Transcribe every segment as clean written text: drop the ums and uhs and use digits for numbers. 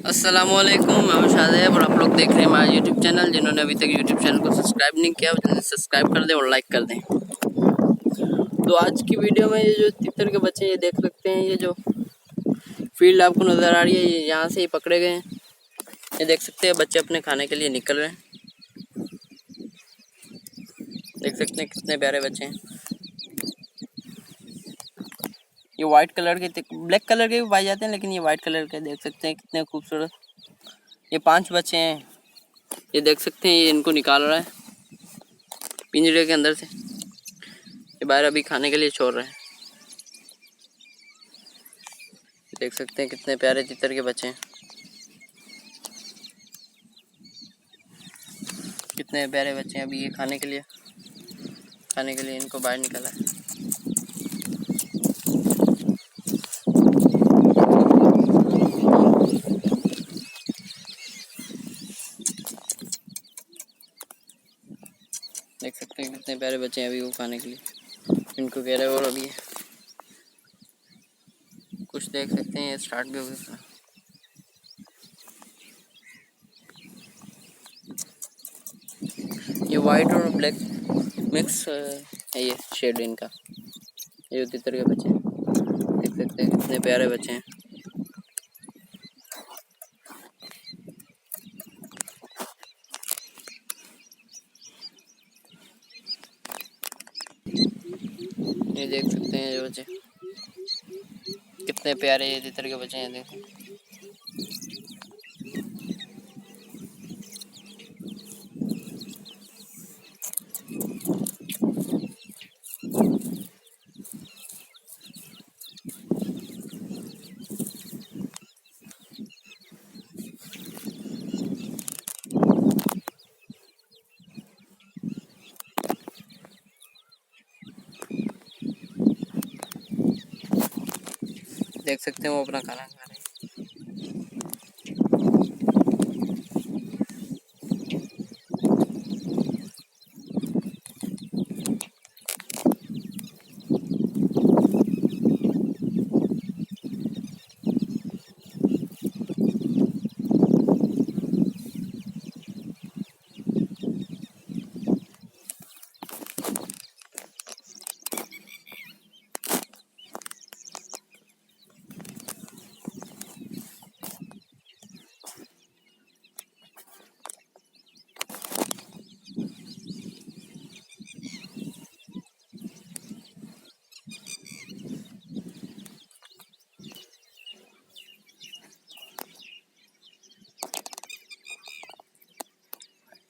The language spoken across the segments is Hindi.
अस्सलामुअलैकुम, मैं हूं शादेब और आप लोग देख रहे हैं हमारा यूट्यूब चैनल। जिन्होंने अभी तक यूट्यूब चैनल को सब्सक्राइब नहीं किया वो जल्दी सब्सक्राइब कर दें और लाइक कर दें। तो आज की वीडियो में ये जो तितर के बच्चे ये देख सकते हैं, ये जो फील्ड आपको नज़र आ रही है, ये यहाँ से ही पकड़े गए हैं। ये देख सकते हैं बच्चे अपने खाने के लिए निकल रहे हैं। देख सकते हैं कितने प्यारे बच्चे हैं। ये वाइट कलर के, ब्लैक कलर के भी पाए जाते हैं, लेकिन ये वाइट कलर के देख सकते हैं कितने खूबसूरत। ये 5 बच्चे हैं। ये देख सकते हैं, ये इनको निकाल रहा है पिंजरे के अंदर से। ये बाहर अभी खाने के लिए छोड़ रहे हैं। देख सकते हैं कितने प्यारे तितर के बच्चे हैं, कितने प्यारे बच्चे हैं। अभी ये खाने के लिए इनको बाहर निकाला है। देख सकते हैं कितने प्यारे बच्चे हैं अभी वो खाने के लिए इनको कह रहे हैं। और अभी कुछ देख सकते हैं, ये स्टार्ट भी हो गया। ये वाइट और ब्लैक मिक्स है ये शेड इनका। ये तितर के बच्चे हैं, देख सकते हैं कितने प्यारे बच्चे हैं। ये देख सकते हैं ये बच्चे कितने प्यारे ये तितर के बच्चे हैं। देखें देख सकते हैं वो अपना खाना खा रहे हैं।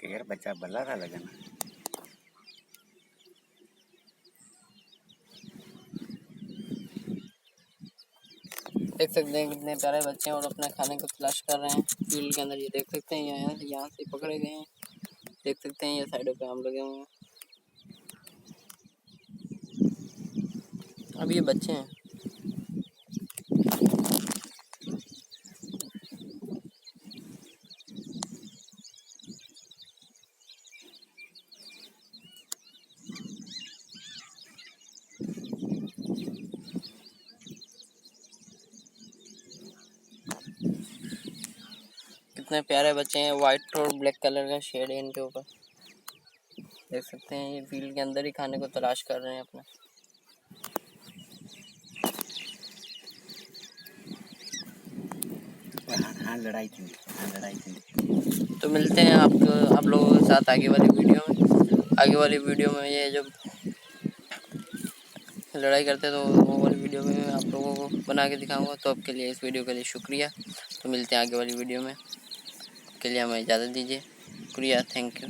यार बच्चा बल्ला था लगन। देख सकते हैं कितने प्यारे बच्चे हैं और अपने खाने को तलाश कर रहे हैं फील्ड के अंदर। ये देख सकते हैं यहाँ से पकड़े गए हैं। देख सकते हैं ये साइडों पे आम लगे हुए हैं। अब ये बच्चे हैं। कितने प्यारे बच्चे हैं। वाइट और ब्लैक कलर का शेड है इनके ऊपर। देख सकते हैं ये फील्ड के अंदर ही खाने को तलाश कर रहे हैं अपना। हाँ लड़ाई थी। तो मिलते हैं आप लोगों के साथ आगे वाली वीडियो में। ये जब लड़ाई करते हैं तो वो वाली वीडियो में मैं आप लोगों को बना के दिखाऊंगा। तो आपके लिए इस वीडियो के लिए शुक्रिया। तो मिलते हैं आगे वाली वीडियो में। के लिए हमें इजाज़त दीजिए। शुक्रिया, थैंक यू।